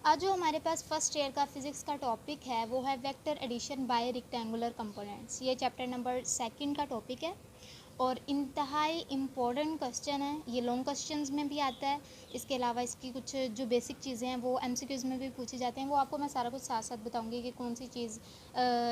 आज जो हमारे पास फर्स्ट ईयर का फिज़िक्स का टॉपिक है वो है vector addition by rectangular components. ये चैप्टर नंबर 2 का टॉपिक है और इंतहाई इम्पोर्टेंट क्वेश्चन है। ये लॉन्ग क्वेश्चंस में भी आता है। इसके अलावा इसकी कुछ जो बेसिक चीज़ें हैं वो एमसीक्यूज़ में भी पूछी जाते हैं। वो आपको मैं सारा कुछ साथ साथ बताऊंगी कि कौन सी चीज़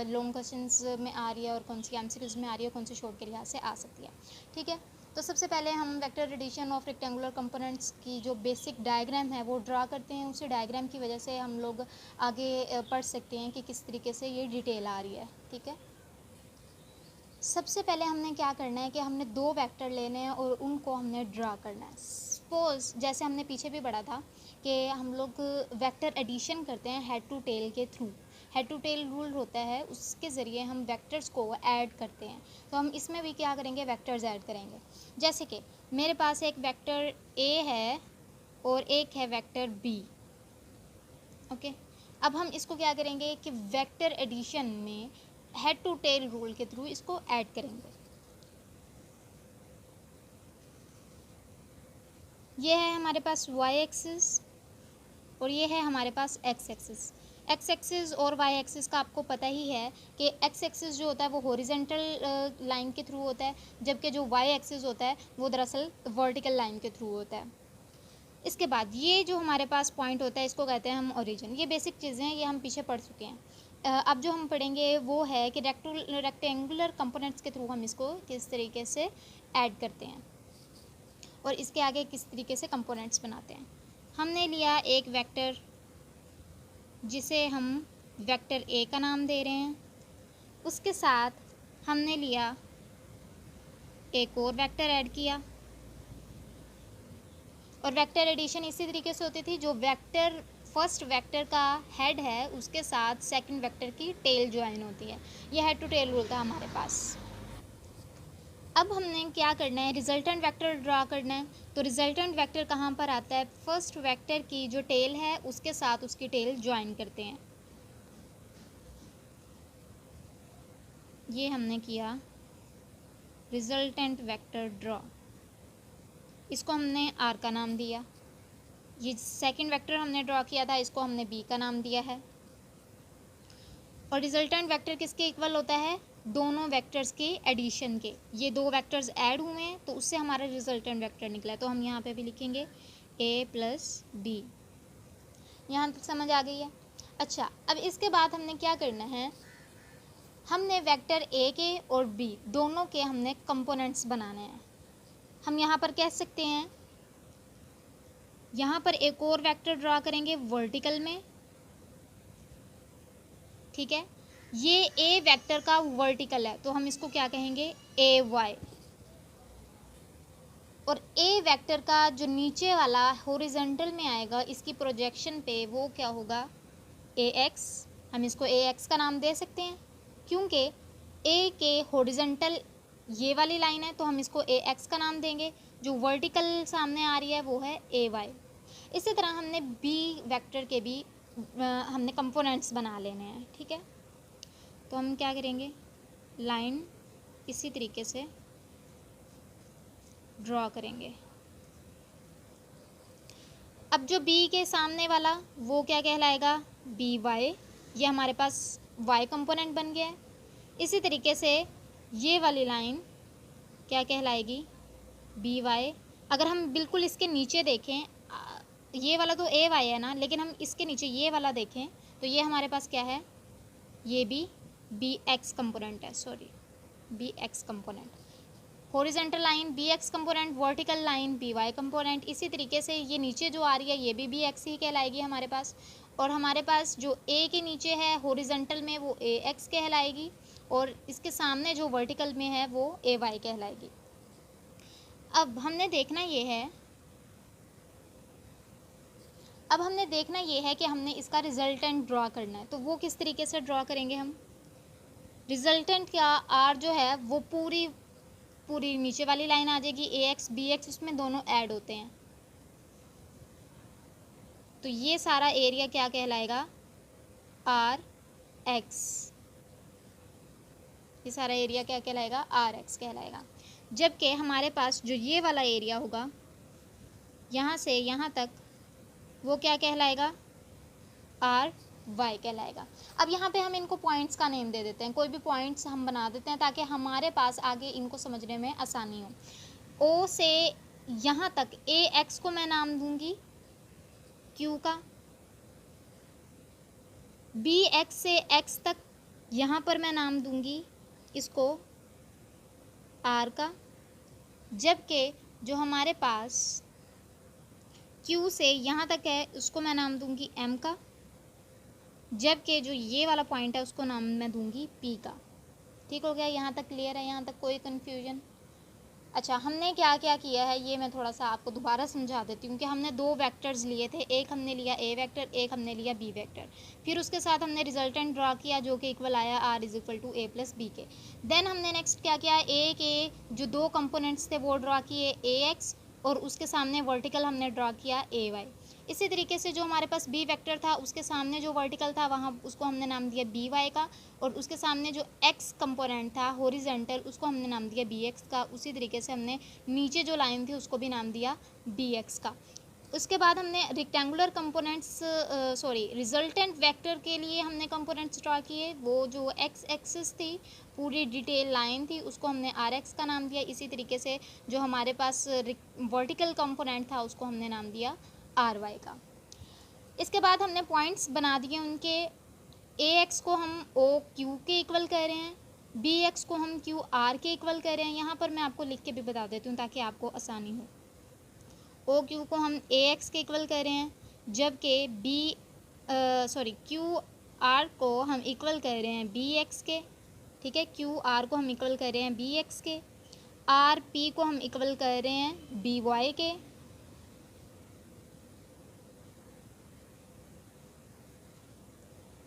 लॉन्ग क्वेश्चंस में आ रही है और कौन सी एमसीक्यूज़ में आ रही है और कौन सी शॉर्ट के लिहाज से आ सकती है। ठीक है, तो सबसे पहले हम vector addition of rectangular components की जो बेसिक डायग्राम है वो ड्रा करते हैं। उसी डायग्राम की वजह से हम लोग आगे पढ़ सकते हैं कि किस तरीके से ये डिटेल आ रही है। ठीक है, सबसे पहले हमने क्या करना है कि हमने दो वेक्टर लेने हैं और उनको हमने ड्रा करना है। सपोज जैसे हमने पीछे भी पढ़ा था कि हम लोग वेक्टर एडिशन करते हैं हेड टू टेल के through. Head to tail rule होता है, उसके ज़रिए हम वेक्टर्स को ऐड करते हैं। तो हम इसमें भी क्या करेंगे, वेक्टर्स ऐड करेंगे। जैसे कि मेरे पास एक वेक्टर ए है और एक है वेक्टर बी। ओके, अब हम इसको क्या करेंगे कि वेक्टर एडिशन में हेड टू टेल रूल के थ्रू इसको ऐड करेंगे। ये है हमारे पास वाई एक्सिस और ये है हमारे पास एक्स एक्सिस। एक्स एक्सिस और वाई एक्सिस का आपको पता ही है कि एक्स एक्सिस जो होता है वो हॉरिजेंटल लाइन के थ्रू होता है, जबकि जो वाई एक्सिस होता है वो दरअसल वर्टिकल लाइन के थ्रू होता है। इसके बाद ये जो हमारे पास पॉइंट होता है इसको कहते हैं हम ओरिजिन। ये बेसिक चीज़ें हैं, ये हम पीछे पढ़ चुके हैं। अब जो हम पढ़ेंगे वो है कि रेक्टेंगुलर कंपोनेंट्स के थ्रू हम इसको किस तरीके से ऐड करते हैं और इसके आगे किस तरीके से कंपोनेंट्स बनाते हैं। हमने लिया एक वेक्टर जिसे हम वेक्टर ए का नाम दे रहे हैं। उसके साथ हमने लिया एक और वेक्टर ऐड किया और वेक्टर एडिशन इसी तरीके से होती थी, जो वेक्टर फर्स्ट वेक्टर का हेड है उसके साथ सेकंड वेक्टर की टेल ज्वाइन होती है। यह हेड टू टेल रूल था हमारे पास। अब हमने क्या करना है, रिजल्टेंट वेक्टर ड्रा करना है। तो रिजल्टेंट वेक्टर कहाँ पर आता है, फर्स्ट वेक्टर की जो टेल है उसके साथ उसकी टेल ज्वाइन करते हैं। ये हमने किया रिजल्टेंट वेक्टर ड्रॉ, इसको हमने आर का नाम दिया। ये सेकंड वेक्टर हमने ड्रॉ किया था, इसको हमने बी का नाम दिया है। और रिजल्टेंट वेक्टर किसके इक्वल होता है, दोनों वेक्टर्स के एडिशन के। ये दो वेक्टर्स ऐड हुए हैं तो उससे हमारा रिजल्टेंट वेक्टर निकला है। तो हम यहाँ पे भी लिखेंगे a प्लस बी। यहाँ तक समझ आ गई है। अच्छा, अब इसके बाद हमने क्या करना है, हमने वेक्टर ए के और बी दोनों के हमने कंपोनेंट्स बनाने हैं। हम यहाँ पर कह सकते हैं, यहाँ पर एक और वेक्टर ड्रा करेंगे वर्टिकल में। ठीक है, ये ए वेक्टर का वर्टिकल है तो हम इसको क्या कहेंगे, ए वाई। और ए वेक्टर का जो नीचे वाला हॉरिजॉन्टल में आएगा इसकी प्रोजेक्शन पे वो क्या होगा, ए एक्स। हम इसको ए एक्स का नाम दे सकते हैं क्योंकि ए के हॉरिजॉन्टल ये वाली लाइन है तो हम इसको ए एक्स का नाम देंगे। जो वर्टिकल सामने आ रही है वो है ए वाई। इसी तरह हमने बी वेक्टर के भी हमने कंपोनेंट्स बना लेने हैं। ठीक है, तो हम क्या करेंगे, लाइन इसी तरीके से ड्रॉ करेंगे। अब जो बी के सामने वाला वो क्या कहलाएगा, बी वाई। ये हमारे पास वाई कंपोनेंट बन गया है। इसी तरीके से ये वाली लाइन क्या कहलाएगी, बी वाई। अगर हम बिल्कुल इसके नीचे देखें, ये वाला तो ए वाई है ना, लेकिन हम इसके नीचे ये वाला देखें तो ये हमारे पास क्या है, ये भी बी एक्स कंपोनेंट है, sorry B X component. Horizontal line B X component, vertical line B Y component. इसी तरीके से ये नीचे जो आ रही है ये भी बी एक्स ही कहलाएगी हमारे पास। और हमारे पास जो ए के नीचे है हॉरिजॉन्टल में वो ए एक्स कहलाएगी और इसके सामने जो वर्टिकल में है वो ए वाई कहलाएगी। अब हमने देखना ये है कि हमने इसका रिजल्टेंट ड्रॉ करना है। तो वो किस तरीके से ड्रॉ करेंगे हम, रिजल्टेंट का आर जो है वो पूरी नीचे वाली लाइन आ जाएगी, ए एक्स बी एक्स उसमें दोनों ऐड होते हैं। तो ये सारा एरिया क्या कहलाएगा, आर एक्स। ये सारा एरिया क्या कहलाएगा, आर एक्स कहलाएगा। जबकि हमारे पास जो ये वाला एरिया होगा यहाँ से यहाँ तक वो क्या कहलाएगा, आर वाई कहलाएगा। अब यहाँ पे हम इनको पॉइंट्स का नेम दे देते हैं, कोई भी पॉइंट्स हम बना देते हैं ताकि हमारे पास आगे इनको समझने में आसानी हो। ओ से यहाँ तक ए एक्स को मैं नाम दूंगी क्यू का, बी एक्स से एक्स तक यहाँ पर मैं नाम दूंगी इसको आर का, जबकि जो हमारे पास क्यू से यहाँ तक है उसको मैं नाम दूंगी एम का, जबकि जो ये वाला पॉइंट है उसको नाम मैं दूंगी पी का। ठीक हो गया, यहाँ तक क्लियर है, यहाँ तक कोई कन्फ्यूजन? अच्छा, हमने क्या क्या किया है ये मैं थोड़ा सा आपको दोबारा समझा देती हूँ कि हमने दो वेक्टर्स लिए थे, एक हमने लिया ए वेक्टर, एक हमने लिया बी वेक्टर, फिर उसके साथ हमने रिजल्टेंट ड्रा किया जो कि इक्वल आया R is equal to A plus B के। देन हमने नेक्स्ट क्या किया, ए के जो दो कंपोनेंट्स थे वो ड्रा किए, ए एक्स और उसके सामने वर्टिकल हमने ड्रा किया ए वाई। इसी तरीके से जो हमारे पास बी वेक्टर था उसके सामने जो वर्टिकल था वहाँ उसको हमने नाम दिया बी वाई का, और उसके सामने जो एक्स कंपोनेंट था हॉरिजॉन्टल उसको हमने नाम दिया बी एक्स का। उसी तरीके से हमने नीचे जो लाइन थी उसको भी नाम दिया बी एक्स का। उसके बाद हमने रेक्टेंगुलर कंपोनेंट्स रिजल्टेंट वेक्टर के लिए हमने कंपोनेंट्स ड्रा किए, वो जो एक्स एक्सिस थी पूरी डिटेल लाइन थी उसको हमने आर एक्स का नाम दिया। इसी तरीके से जो हमारे पास वर्टिकल कंपोनेंट था उसको हमने नाम दिया आर वाई का। इसके बाद हमने पॉइंट्स बना दिए उनके, ए एक्स को हम ओ क्यू के इक्वल कह रहे हैं, बी एक्स को हम क्यू आर के इक्वल कह रहे हैं। यहाँ पर मैं आपको लिख के भी बता देती हूँ ताकि आपको आसानी हो। ओ क्यू को हम ए एक्स के इक्वल कह रहे हैं, जबकि क्यू आर को हम इक्वल कह रहे हैं बी एक्स के। ठीक है, क्यू आर को हम इक्वल कर रहे हैं बी एक्स के, आर पी को हम इक्वल कर रहे हैं बी वाई के,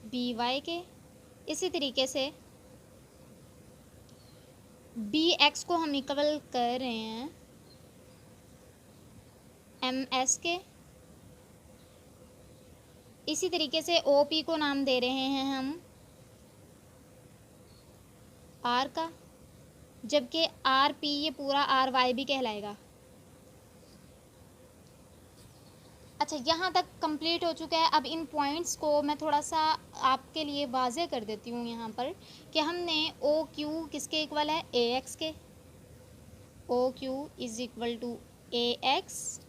बी वाई के। इसी तरीके से बी एक्स को हम इक्वल कर रहे हैं एम एस के। इसी तरीके से ओ पी को नाम दे रहे हैं हम आर का, जबकि आर पी ये पूरा आर वाई भी कहलाएगा। अच्छा, यहाँ तक कंप्लीट हो चुका है। अब इन पॉइंट्स को मैं थोड़ा सा आपके लिए वाज़े कर देती हूँ यहाँ पर कि हमने ओ क्यू किसके इक्वल है, ए एक्स के। O Q is equal to A X,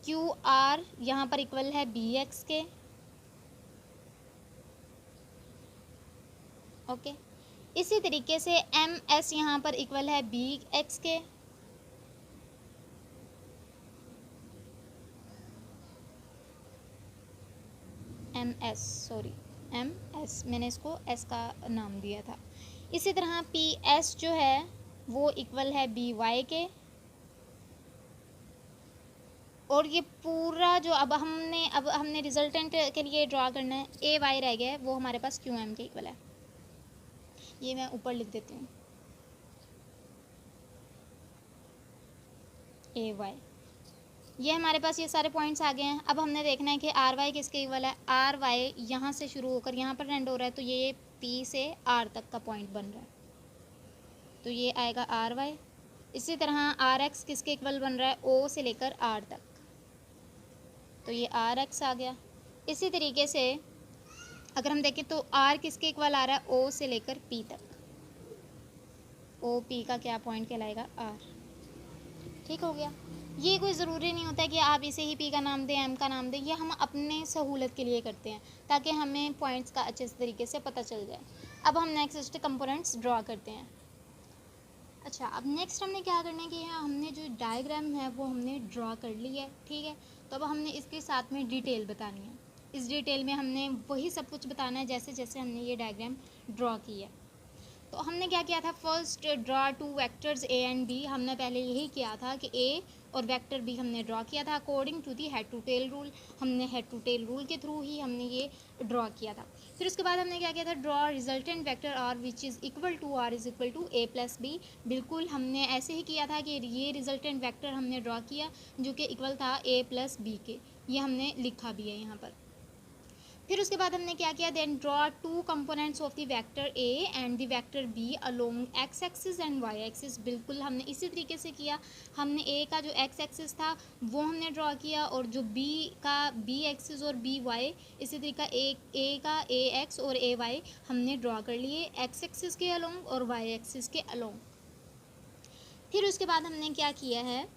Q R यहाँ पर इक्वल है बी एक्स के। ओके, इसी तरीके से एम एस यहाँ पर इक्वल है बी एक्स के। एम एस मैंने इसको एस का नाम दिया था। इसी तरह पी एस जो है वो इक्वल है बी वाई के, और ये पूरा जो अब हमने रिजल्टेंट के लिए ड्रा करना है, ए वाई रह गया है, वो हमारे पास क्यू एम के इक्वल है। ये मैं ऊपर लिख देती हूँ, ए वाई। ये हमारे पास ये सारे पॉइंट्स आ गए हैं। अब हमने देखना है कि आर वाई किसके इक्वल है। आर वाई यहाँ से शुरू होकर यहाँ पर एंड हो रहा है, तो ये पी से आर तक का पॉइंट बन रहा है, तो ये आएगा आर वाई। इसी तरह आर एक्स किसके इक्वल बन रहा है, ओ से लेकर आर तक, तो ये आर एक्स आ गया। इसी तरीके से अगर हम देखें तो आर किसके इक्वल आ रहा है, ओ से लेकर पी तक, ओ पी का क्या पॉइंट कहलाएगा, आर। ठीक हो गया। ये कोई ज़रूरी नहीं होता है कि आप इसे ही पी का नाम दें, एम का नाम दें, ये हम अपने सहूलत के लिए करते हैं ताकि हमें पॉइंट्स का अच्छे तरीके से पता चल जाए। अब हम नेक्स्ट कंपोनेंट्स ड्रा करते हैं। अच्छा, अब नेक्स्ट हमने क्या करना है कि हमने जो डायग्राम है वो हमने ड्रा कर ली है। ठीक है, तो अब हमने इसके साथ में डिटेल बतानी है। इस डिटेल में हमने वही सब कुछ बताना है जैसे जैसे हमने ये डायग्राम ड्रा की है। तो हमने क्या किया था, first draw two vectors A and B. हमने पहले यही किया था कि ए और वेक्टर बी हमने ड्रा किया था according to the head to tail rule. हमने हेड टू टेल रूल के थ्रू ही हमने ये ड्रा किया था। फिर उसके बाद हमने क्या किया था, draw resultant vector R which is equal to R is equal to A plus B. बिल्कुल हमने ऐसे ही किया था कि ये रिजल्टेंट वेक्टर हमने ड्रा किया जो कि इक्वल था ए प्लस बी के। ये हमने लिखा भी है यहाँ पर। फिर उसके बाद हमने क्या किया, then draw two components of the vector A and the vector B along X axis and Y axis. बिल्कुल हमने इसी तरीके से किया। हमने ए का जो एक्स एक्सिस था वो हमने ड्रॉ किया, और जो बी का बी एक्सिस और बी वाई, इसी तरीका ए का ए एक्स और ए वाई हमने ड्रॉ कर लिए एक्स एक्सिस के अलोंग और वाई एक्सिस के अलोंग। फिर उसके बाद हमने क्या किया है,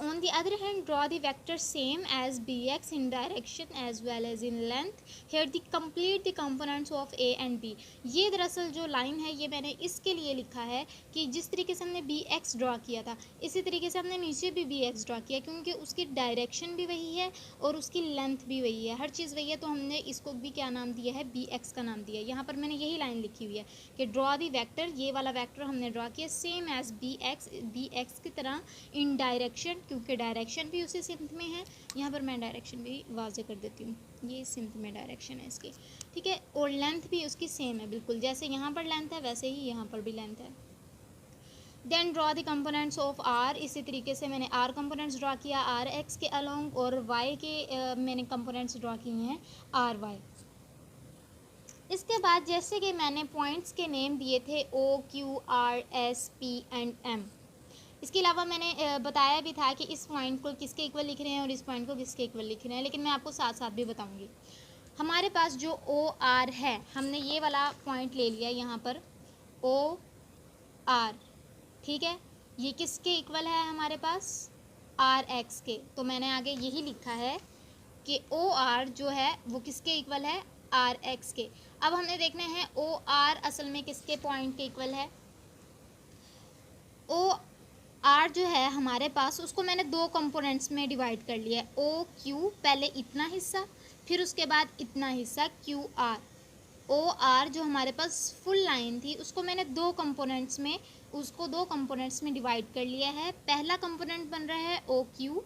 on the other hand draw the vector same as bx in direction as well as in length, here the complete the components of a and b। ये दरअसल जो लाइन है ये मैंने इसके लिए लिखा है कि जिस तरीके से हमने bx ड्रॉ किया था इसी तरीके से हमने नीचे भी bx ड्रॉ किया, क्योंकि उसकी डायरेक्शन भी वही है और उसकी लेंथ भी वही है, हर चीज़ वही है। तो हमने इसको भी क्या नाम दिया है, bx का नाम दिया है। यहाँ पर मैंने यही लाइन लिखी हुई है कि ड्रॉ दी वैक्टर, ये वाला वैक्टर हमने ड्रॉ किया सेम एज bx की तरह इन डायरेक्शन, क्योंकि डायरेक्शन भी उसी सिम्त में है। यहाँ पर मैं डायरेक्शन भी वाजे कर देती हूँ, ये सिम्त में डायरेक्शन है इसकी, ठीक है। और लेंथ भी उसकी सेम है, बिल्कुल जैसे यहाँ पर लेंथ है वैसे ही यहाँ पर भी लेंथ है। Then draw the components of R, इसी तरीके से मैंने आर कंपोनेंट्स ड्रॉ किया आर एक्स के अलोंग, और वाई के मैंने कंपोनेंट्स ड्रॉ किए हैं आर वाई। इसके बाद जैसे कि मैंने पॉइंट्स के नेम दिए थे O Q R S P and M, इसके अलावा मैंने बताया भी था कि इस पॉइंट को किसके इक्वल लिख रहे हैं और इस पॉइंट को किसके इक्वल लिख रहे हैं, लेकिन मैं आपको साथ साथ भी बताऊंगी। हमारे पास जो ओ आर है, हमने ये वाला पॉइंट ले लिया यहाँ पर ओ आर, ठीक है। ये किसके इक्वल है हमारे पास, आर एक्स के। तो मैंने आगे यही लिखा है कि ओ आर जो है वो किसके इक्वल है, आर एक्स के। अब हमने देखना है ओ आर असल में किसके पॉइंट के इक्वल है। ओ आर जो है हमारे पास, उसको मैंने दो कंपोनेंट्स में डिवाइड कर लिया है, ओ क्यू, पहले इतना हिस्सा फिर उसके बाद इतना हिस्सा क्यू आर। ओ आर जो हमारे पास फुल लाइन थी उसको मैंने दो कंपोनेंट्स में डिवाइड कर लिया है। पहला कंपोनेंट बन रहा है ओ क्यू,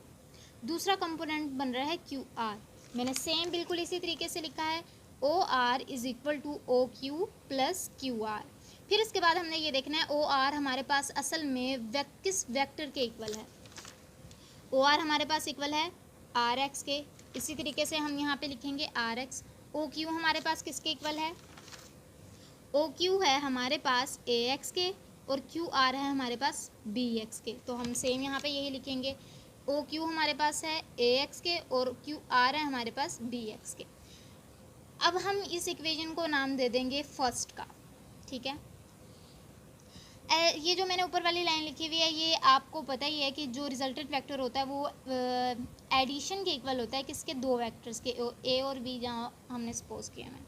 दूसरा कंपोनेंट बन रहा है क्यू आर। मैंने सेम बिल्कुल इसी तरीके से लिखा है O R is equal to O Q plus Q R. फिर इसके बाद हमने ये देखना है ओ आर हमारे पास असल में किस वेक्टर के इक्वल है। ओ आर हमारे पास इक्वल है आर एक्स के, इसी तरीके से हम यहाँ पे लिखेंगे आर एक्स। ओ क्यू हमारे पास किसके इक्वल है, ओ क्यू है हमारे पास ए एक्स के, और क्यू आर है हमारे पास बी एक्स के। तो हम सेम यहाँ पे यही लिखेंगे, ओ क्यू हमारे पास है ए एक्स के और क्यू आर है हमारे पास बी एक्स के। अब हम इस इक्वेशन को नाम दे देंगे फर्स्ट का, ठीक है। ये जो मैंने ऊपर वाली लाइन लिखी हुई है ये आपको पता ही है कि जो रिजल्टेंट वेक्टर होता है वो एडिशन के इक्वल होता है, किसके, दो वेक्टर्स के, ए और बी जहाँ हमने सपोज किया है।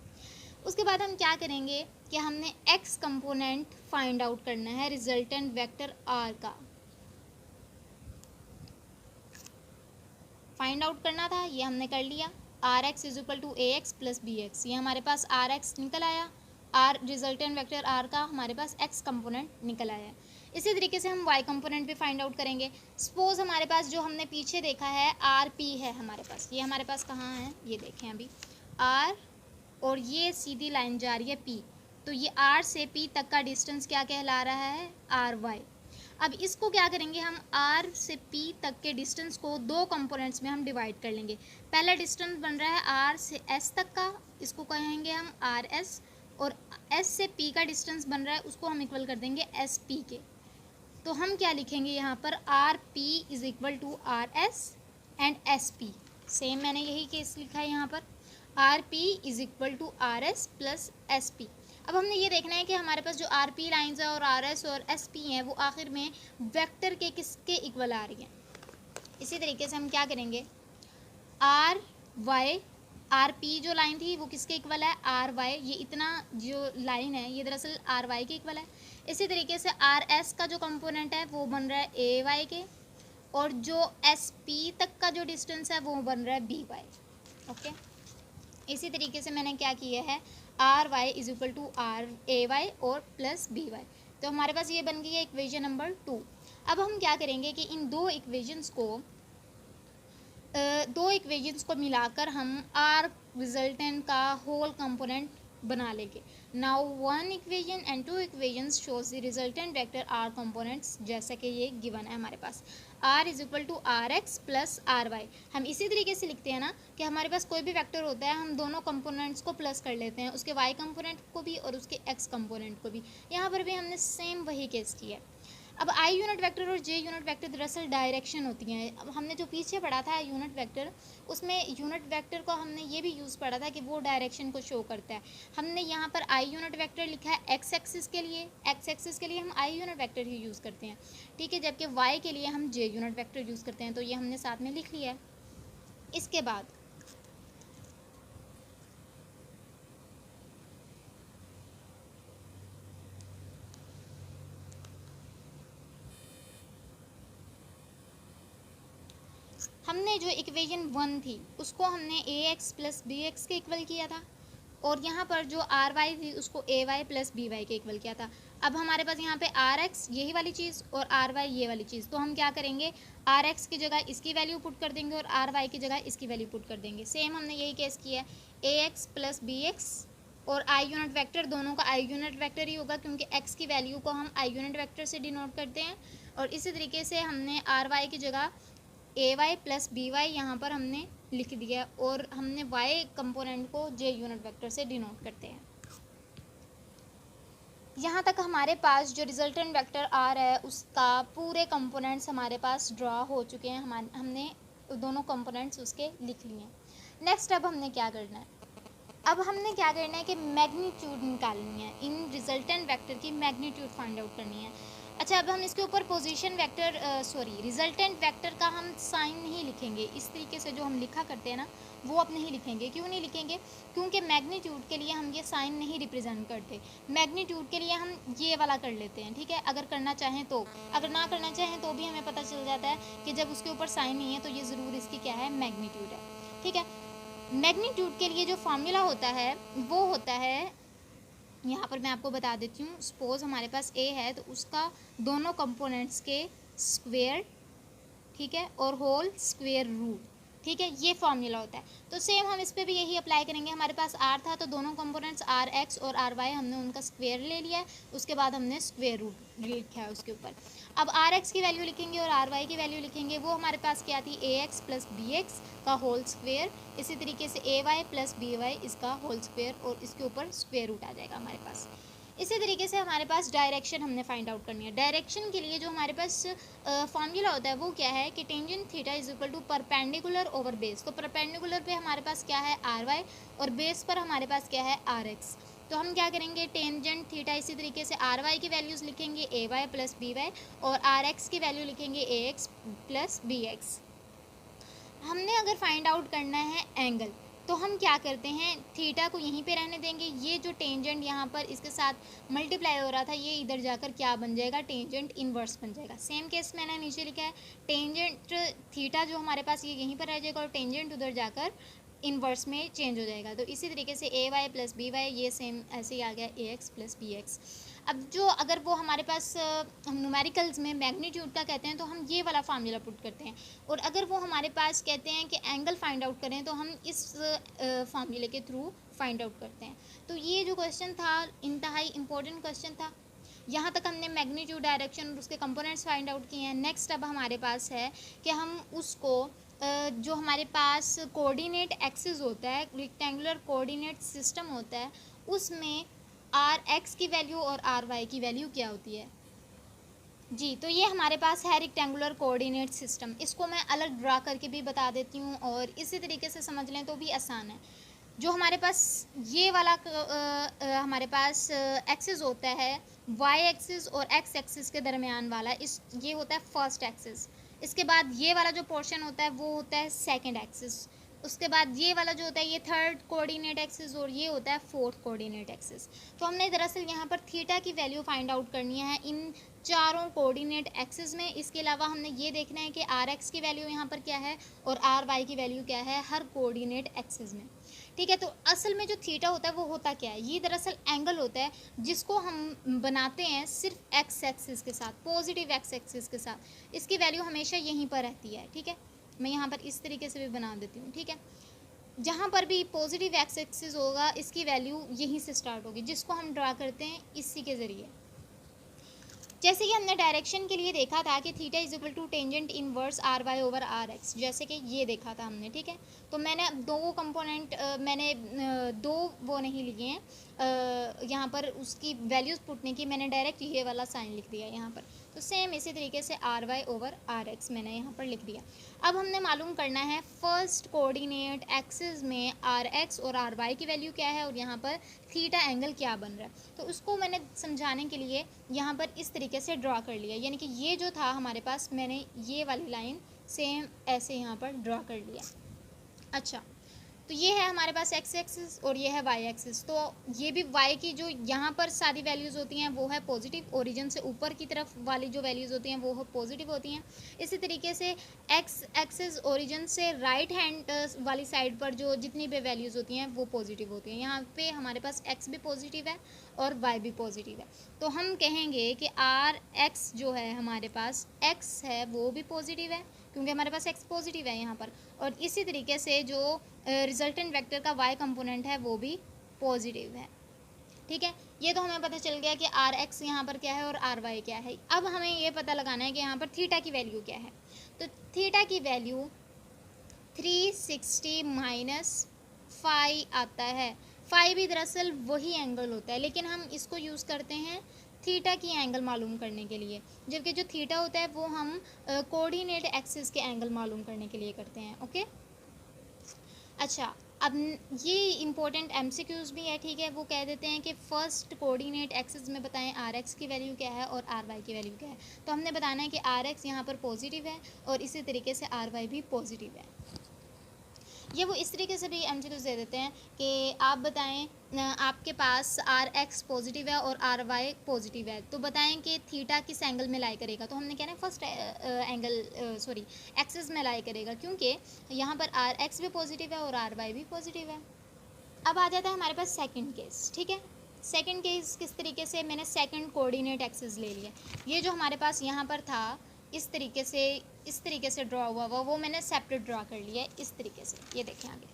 उसके बाद हम क्या करेंगे कि हमने एक्स कंपोनेंट फाइंड आउट करना है रिजल्टेंट वेक्टर आर का, फाइंड आउट करना था, ये हमने कर लिया। R X is equal to A X plus B X, ये हमारे पास आर एक्स निकल आया, आर रिजल्टेंट वेक्टर आर का हमारे पास एक्स कंपोनेंट निकल आया है। इसी तरीके से हम वाई कंपोनेंट भी फाइंड आउट करेंगे। सपोज हमारे पास जो हमने पीछे देखा है आर पी है हमारे पास, ये हमारे पास कहाँ है, ये देखें अभी आर, और ये सीधी लाइन जा रही है पी, तो ये आर से पी तक का डिस्टेंस क्या कहला रहा है, आर वाई। अब इसको क्या करेंगे, हम आर से पी तक के डिस्टेंस को दो कंपोनेंट्स में हम डिवाइड कर लेंगे। पहला डिस्टेंस बन रहा है आर से एस तक का, इसको कहेंगे हम आर एस, और एस से पी का डिस्टेंस बन रहा है उसको हम इक्वल कर देंगे एस पी के। तो हम क्या लिखेंगे यहाँ पर, R P is equal to R S and S P. Same मैंने यही केस लिखा है यहाँ पर, R P is equal to R S plus S P. अब हमने ये देखना है कि हमारे पास जो आर पी लाइन्स है और आर एस और एस पी हैं वो आखिर में वेक्टर के किसके इक्वल आ रही हैं। इसी तरीके से हम क्या करेंगे, आर वाई, आर पी जो लाइन थी वो किसके इक्वल है, आर वाई, ये इतना जो लाइन है ये दरअसल आर वाई के इक्वल है। इसी तरीके से आर एस का जो कंपोनेंट है वो बन रहा है ए वाई के, और जो एस पी तक का जो डिस्टेंस है वो बन रहा है बी वाई, ओके। इसी तरीके से मैंने क्या किया है, R Y is equal to R A Y और प्लस बी वाई। तो हमारे पास ये बन गई है इक्वेशन नंबर 2। अब हम क्या करेंगे कि इन दो इक्वेशंस को मिलाकर हम आर रिजल्टेंट का होल कंपोनेंट बना लेंगे। Now one equation and two equations shows the resultant vector R components, जैसा कि ये गिवन है हमारे पास r is equal to R X plus R Y. हम इसी तरीके से लिखते हैं ना कि हमारे पास कोई भी वेक्टर होता है, हम दोनों कंपोनेंट्स को प्लस कर लेते हैं, उसके y कंपोनेंट को भी और उसके x कंपोनेंट को भी। यहाँ पर भी हमने सेम वही केस किया है। अब आई यूनिट वेक्टर और जे यूनिट वेक्टर दरअसल डायरेक्शन होती हैं। अब हमने जो पीछे पढ़ा था यूनिट वेक्टर, उसमें यूनिट वेक्टर को हमने ये भी यूज़ पढ़ा था कि वो डायरेक्शन को शो करता है। हमने यहाँ पर आई यूनिट वेक्टर लिखा है एक्स एक्सिस के लिए, एक्स एक्सिस के लिए हम I unit vector he use करते हैं, ठीक है, जबकि वाई के लिए हम जे यूनिट वेक्टर यूज़ करते हैं। तो ये हमने साथ में लिख लिया है। इसके बाद हमने जो इक्वेशन 1 थी उसको हमने ए एक्स प्लस बी एक्स के इक्वल किया था, और यहाँ पर जो आर वाई थी उसको ए वाई प्लस बी वाई के इक्वल किया था। अब हमारे पास यहाँ पे आर एक्स यही वाली चीज़ और आर वाई ये वाली चीज़, तो हम क्या करेंगे, आर एक्स की जगह इसकी वैल्यू पुट कर देंगे और आर वाई की जगह इसकी वैल्यू पुट कर देंगे। सेम हमने यही केस किया है, A X plus B x और आई यूनिट वेक्टर, दोनों का आई यूनिट वेक्टर ही होगा क्योंकि एक्स की वैल्यू को हम आई यूनिट वेक्टर से डिनोट करते हैं। और इसी तरीके से हमने आर वाई की जगह ए वाई प्लस बी वाई यहाँ पर हमने लिख दिया, और हमने वाई कंपोनेंट को जे यूनिट वेक्टर से डिनोट करते हैं। यहाँ तक हमारे पास जो रिजल्टेंट वेक्टर आर है उसका पूरे कंपोनेंट्स हमारे पास ड्रा हो चुके हैं, हमने दोनों कंपोनेंट्स उसके लिख लिए हैं। नेक्स्ट अब हमने क्या करना है, अब हमने क्या करना है कि मैग्नीट्यूड निकालनी है, इन रिजल्टेंट वेक्टर की मैग्नीट्यूड फाइंड आउट करनी है। अच्छा, अब हम इसके ऊपर पोजीशन वेक्टर रिजल्टेंट वेक्टर का हम साइन नहीं लिखेंगे, इस तरीके से जो हम लिखा करते हैं ना वो अब नहीं लिखेंगे। क्यों नहीं लिखेंगे, क्योंकि मैग्नीट्यूड के लिए हम ये साइन नहीं रिप्रेजेंट करते, मैग्नीट्यूड के लिए हम ये वाला कर लेते हैं, ठीक है। अगर करना चाहें तो, अगर ना करना चाहें तो भी हमें पता चल जाता है कि जब उसके ऊपर साइन नहीं है तो ये ज़रूर इसकी क्या है, मैग्नीट्यूड है, ठीक है। मैग्नीट्यूड के लिए जो फार्मूला होता है वो होता है, यहाँ पर मैं आपको बता देती हूँ। सपोज हमारे पास ए है तो उसका दोनों कंपोनेंट्स के स्क्वायर, ठीक है, और होल स्क्वायर रूट, ठीक है, ये फॉर्मूला होता है। तो सेम हम इस पर भी यही अप्लाई करेंगे। हमारे पास आर था तो दोनों कंपोनेंट्स आर एक्स और आर वाई हमने उनका स्क्वायर ले लिया है, उसके बाद हमने स्क्वायर रूट लिखा है उसके ऊपर। अब आर एक्स की वैल्यू लिखेंगे और आर वाई की वैल्यू लिखेंगे, वो हमारे पास क्या थी, ए एक्स प्लस बी एक्स का होल स्क्वायर, इसी तरीके से ए वाई प्लस बी वाई इसका होल स्क्वायर, और इसके ऊपर स्क्वायर रूट आ जाएगा हमारे पास। इसी तरीके से हमारे पास डायरेक्शन हमने फाइंड आउट करनी है। डायरेक्शन के लिए जो हमारे पास फॉर्मूला होता है वो क्या है कि tangent theta is equal to perpendicular over base. तो परपेंडिकुलर पे हमारे पास क्या है, आर वाई, और बेस पर हमारे पास क्या है, आर एक्स। तो हम क्या करेंगे, टेंजेंट थीटा इसी तरीके से आर वाई की वैल्यूज़ लिखेंगे ए वाई प्लस बी वाई, और आर एक्स की वैल्यू लिखेंगे ए एक्स प्लस बी एक्स। हमने अगर फाइंड आउट करना है एंगल, तो हम क्या करते हैं, थीटा को यहीं पे रहने देंगे, ये जो टेंजेंट यहाँ पर इसके साथ मल्टीप्लाई हो रहा था ये इधर जाकर क्या बन जाएगा, टेंजेंट इनवर्स बन जाएगा। सेम केस मैंने नीचे लिखा है, टेंजेंट थीटा जो हमारे पास ये यहीं पर रह जाएगा और टेंजेंट उधर जाकर इनवर्स में चेंज हो जाएगा। तो इसी तरीके से ए वाई प्लस बी वाई ये सेम ऐसे ही आ गया, ए एक्स प्लस बी एक्स। अब जो अगर वो हमारे पास हम न्यूमेरिकल्स में मैग्नीट्यूड का कहते हैं तो हम ये वाला फार्मूला पुट करते हैं, और अगर वो हमारे पास कहते हैं कि एंगल फाइंड आउट करें तो हम इस फार्मूले के थ्रू फाइंड आउट करते हैं। तो ये जो क्वेश्चन था इंतहाई इम्पोर्टेंट क्वेश्चन था। यहाँ तक हमने मैग्नीट्यूड, डायरेक्शन और उसके कंपोनेंट्स फाइंड आउट किए हैं। नेक्स्ट अब हमारे पास है कि हम उसको जो हमारे पास कोऑर्डिनेट एक्सिस होता है, रेक्टेंगुलर कोऑर्डिनेट सिस्टम होता है, उसमें आर एक्स की वैल्यू और आर वाई की वैल्यू क्या होती है जी। तो ये हमारे पास है रेक्टेंगुलर कोऑर्डिनेट सिस्टम, इसको मैं अलग ड्रा करके भी बता देती हूँ और इसी तरीके से समझ लें तो भी आसान है। जो हमारे पास ये वाला हमारे पास एक्सिस होता है, वाई एक्सिस और एक्स एक्सिस के दरमियान वाला, इस ये होता है फर्स्ट एक्सिस। इसके बाद ये वाला जो पोर्शन होता है वो होता है सेकंड एक्सिस। उसके बाद ये वाला जो होता है ये थर्ड कोऑर्डिनेट एक्सिस, और ये होता है फोर्थ कोऑर्डिनेट एक्सिस। तो हमने दरअसल यहाँ पर थीटा की वैल्यू फाइंड आउट करनी है इन चारों कोऑर्डिनेट एक्सिस में। इसके अलावा हमने ये देखना है कि आर एक्स की वैल्यू यहाँ पर क्या है और आर वाई की वैल्यू क्या है हर कोऑर्डिनेट एक्सिस में, ठीक है। तो असल में जो थीटा होता है वो होता क्या है, ये दरअसल एंगल होता है जिसको हम बनाते हैं सिर्फ एक्स एक्सिस के साथ, पॉजिटिव एक्स एक्सिस के साथ। इसकी वैल्यू हमेशा यहीं पर रहती है, ठीक है। मैं यहाँ पर इस तरीके से भी बना देती हूँ, ठीक है। जहाँ पर भी पॉजिटिव एक्स एक्सिस होगा इसकी वैल्यू यहीं से स्टार्ट होगी, जिसको हम ड्रा करते हैं इसी के ज़रिए। जैसे कि हमने डायरेक्शन के लिए देखा था कि theta is equal to tangent inverse R Y over R X, जैसे कि ये देखा था हमने, ठीक है। तो मैंने दो कंपोनेंट मैंने दो वो नहीं लिए हैं, यहाँ पर उसकी वैल्यूज़ पुटने की, मैंने डायरेक्ट ये वाला साइन लिख दिया यहाँ पर। तो सेम इसी तरीके से R Y over R X मैंने यहाँ पर लिख दिया। अब हमने मालूम करना है फर्स्ट कोऑर्डिनेट एक्सिस में आर एक्स और आर वाई की वैल्यू क्या है और यहाँ पर थीटा एंगल क्या बन रहा है। तो उसको मैंने समझाने के लिए यहाँ पर इस तरीके से ड्रा कर लिया, यानी कि ये जो था हमारे पास, मैंने ये वाली लाइन सेम ऐसे यहाँ पर ड्रा कर लिया। अच्छा, तो ये है हमारे पास एक्स एक्सिस और ये है वाई एक्सिस। तो ये भी वाई की जो यहाँ पर सारी वैल्यूज़ होती हैं वो है पॉजिटिव, ओरिजिन से ऊपर की तरफ वाली जो वैल्यूज़ होती हैं वो पॉजिटिव होती हैं। इसी तरीके से एक्स एक्सिस ओरिजिन से राइट हैंड वाली साइड पर जो जितनी भी वैल्यूज़ होती हैं वो पॉजिटिव होती हैं। यहाँ पे हमारे पास एक्स भी पॉजिटिव है और वाई भी पॉजिटिव है। तो हम कहेंगे कि आर एक्स जो है हमारे पास, एक्स है वो भी पॉजिटिव है क्योंकि हमारे पास एक्स पॉजिटिव है यहाँ पर, और इसी तरीके से जो रिजल्टेंट वेक्टर का वाई कंपोनेंट है वो भी पॉजिटिव है, ठीक है। ये तो हमें पता चल गया कि आर एक्स यहाँ पर क्या है और आर वाई क्या है। अब हमें ये पता लगाना है कि यहाँ पर थीटा की वैल्यू क्या है। तो थीटा की वैल्यू 360 माइनस फाई आता है। फाई भी दरअसल वही एंगल होता है, लेकिन हम इसको यूज़ करते हैं थीटा की एंगल मालूम करने के लिए, जबकि जो थीटा होता है वो हम कोऑर्डिनेट एक्सिस के एंगल मालूम करने के लिए करते हैं। ओके, अच्छा, अब ये इंपॉर्टेंट एमसीक्यूज भी है, ठीक है। वो कह देते हैं कि फर्स्ट कोऑर्डिनेट एक्सिस में बताएं आर एक्स की वैल्यू क्या है और आर वाई की वैल्यू क्या है। तो हमने बताना है कि आर एक्स यहाँ पर पॉजिटिव है और इसी तरीके से आर वाई भी पॉजिटिव है। ये वो इस तरीके से भी एमसीक्यूज दे देते हैं कि आप बताएं आपके पास आर एक्स पॉजिटिव है और आर वाई पॉजिटिव है, तो बताएं कि थीटा किस एंगल में लाई करेगा। तो हमने कहना है फर्स्ट एंगल एक्सिस में लाई करेगा, क्योंकि यहाँ पर आर एक्स भी पॉजिटिव है और आर वाई भी पॉजिटिव है। अब आ जाता है हमारे पास सेकंड केस, ठीक है। सेकंड केस किस तरीके से, मैंने सेकंड कोऑर्डिनेट एक्सिस ले लिया। ये जो हमारे पास यहाँ पर था इस तरीके से ड्रॉ हुआ वो मैंने सेपरेट ड्रॉ कर लिया है इस तरीके से। ये देखें आगे,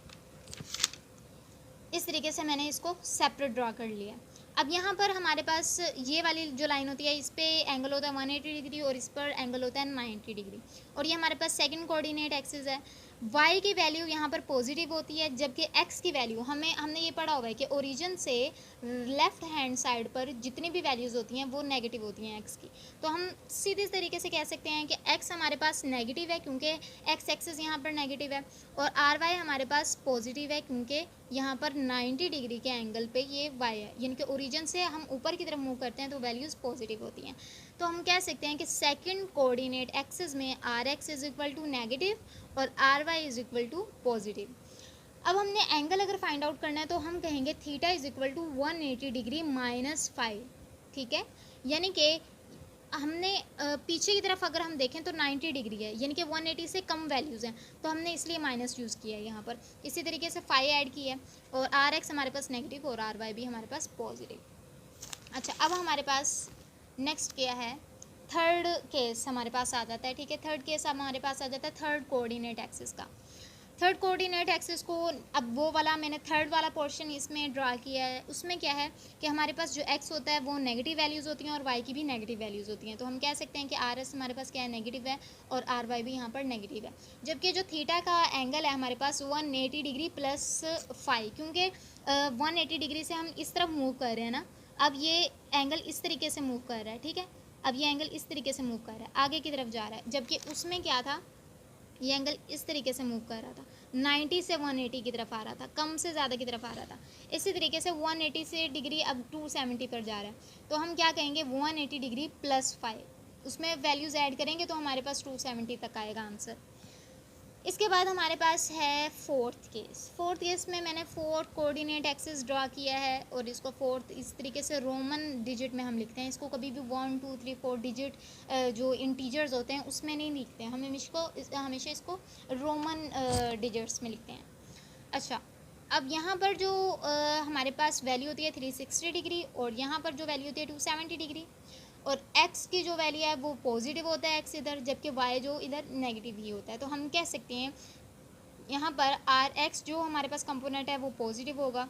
इस तरीके से मैंने इसको सेपरेट ड्रॉ कर लिया। अब यहाँ पर हमारे पास ये वाली जो लाइन होती है इस पे एंगल होता है 180 डिग्री और इस पर एंगल होता है 90 डिग्री, और ये हमारे पास सेकंड कोऑर्डिनेट एक्सिस है। y की वैल्यू यहाँ पर पॉजिटिव होती है, जबकि x की वैल्यू हमने ये पढ़ा हुआ है कि ओरिजिन से लेफ्ट हैंड साइड पर जितनी भी वैल्यूज़ होती हैं वो नेगेटिव होती हैं x की। तो हम सीधे इस तरीके से कह सकते हैं कि x हमारे पास नेगेटिव है क्योंकि x एक्सिस यहाँ पर नेगेटिव है, और ry हमारे पास पॉजिटिव है क्योंकि यहाँ पर 90 डिग्री के एंगल पे ये y है, यानी कि ओरिजिन से हम ऊपर की तरफ मूव करते हैं तो वैल्यूज़ पॉजिटिव होती हैं। तो हम कह सकते हैं कि सेकंड कोऑर्डिनेट एक्सिस में R X is equal to negative और R Y is equal to positive. अब हमने एंगल अगर फाइंड आउट करना है तो हम कहेंगे theta is equal to 180 degree minus 5, ठीक है। यानी कि हमने पीछे की तरफ अगर हम देखें तो 90 डिग्री है, यानी कि 180 से कम वैल्यूज़ हैं, तो हमने इसलिए माइनस यूज़ किया है यहाँ पर। इसी तरीके से 5 ऐड किया है और आर एक्स हमारे पास नेगेटिव और आर वाई भी हमारे पास पॉजिटिव। अच्छा, अब हमारे पास नेक्स्ट क्या है, थर्ड केस हमारे पास आ जाता है, ठीक है। थर्ड केस हमारे पास आ जाता है थर्ड कोऑर्डिनेट एक्सिस का। थर्ड कोऑर्डिनेट एक्सिस को, अब वो वाला मैंने थर्ड वाला पोर्शन इसमें ड्रा किया है, उसमें क्या है कि हमारे पास जो एक्स होता है वो नेगेटिव वैल्यूज़ होती हैं और वाई की भी नेगेटिव वैल्यूज़ होती हैं। तो हम कह सकते हैं कि आर एस हमारे पास क्या है, नेगेटिव है, और आर वाई भी यहाँ पर नेगेटिव है। जबकि जो थीटा का एंगल है हमारे पास 180 डिग्री प्लस 5, क्योंकि 180 डिग्री से हम इस तरफ मूव कर रहे हैं ना, अब ये एंगल इस तरीके से मूव कर रहा है, ठीक है। अब ये एंगल इस तरीके से मूव कर रहा है, आगे की तरफ जा रहा है, जबकि उसमें क्या था, ये एंगल इस तरीके से मूव कर रहा था, 90 से 180 की तरफ आ रहा था, कम से ज़्यादा की तरफ आ रहा था। इसी तरीके से 180 से डिग्री अब 270 पर जा रहा है, तो हम क्या कहेंगे 180 डिग्री प्लस 5, उसमें वैल्यूज़ ऐड करेंगे तो हमारे पास 270 तक आएगा आंसर। इसके बाद हमारे पास है फोर्थ केस। फोर्थ केस में मैंने फोर्थ कोऑर्डिनेट एक्सिस ड्रा किया है और इसको फोर्थ इस तरीके से रोमन डिजिट में हम लिखते हैं। इसको कभी भी 1 2 3 4 डिजिट जो इंटीजर्स होते हैं उसमें नहीं लिखते हैं, हम हमेशा इसको रोमन डिजिट्स में लिखते हैं। अच्छा, अब यहाँ पर जो हमारे पास वैल्यू होती है 360 डिग्री और यहाँ पर जो वैल्यू होती है 270 डिग्री, और x की जो वैल्यू है वो पॉजिटिव होता है x इधर, जबकि y जो इधर नेगेटिव ही होता है। तो हम कह सकते हैं यहाँ पर आर एक्स जो हमारे पास कंपोनेंट है वो पॉजिटिव होगा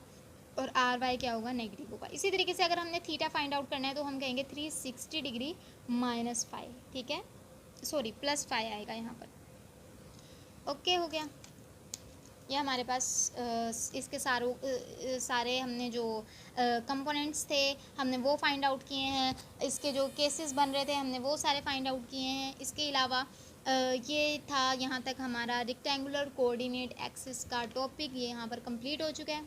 और आर वाई क्या होगा, नेगेटिव होगा। इसी तरीके से अगर हमने थीटा फाइंड आउट करना है तो हम कहेंगे 360 डिग्री माइनस 5, ठीक है, सॉरी प्लस 5 आएगा यहाँ पर। ओके हो गया। ये हमारे पास इसके सारे हमने जो कंपोनेंट्स थे हमने वो फाइंड आउट किए हैं। इसके जो केसेस बन रहे थे हमने वो सारे फाइंड आउट किए हैं। इसके अलावा ये था यहाँ तक हमारा रेक्टेंगुलर कोऑर्डिनेट एक्सिस का टॉपिक, ये यहाँ पर कंप्लीट हो चुका है।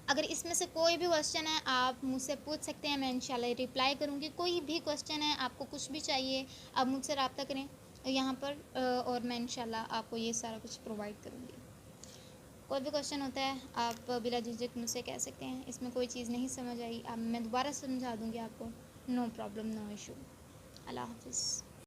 अगर इसमें से कोई भी क्वेश्चन है आप मुझसे पूछ सकते हैं, मैं इंशाल्लाह रिप्लाई करूँगी। कोई भी क्वेश्चन है, आपको कुछ भी चाहिए, आप मुझसे रब्ता करें यहाँ पर और मैं इंशाल्लाह आपको ये सारा कुछ प्रोवाइड करूँगी। कोई भी क्वेश्चन होता है आप बिला झिझक मुझसे कह सकते हैं। इसमें कोई चीज़ नहीं समझ आई, अब मैं दोबारा समझा दूँगी आपको। No problem, no issue. Allah हाफिज़।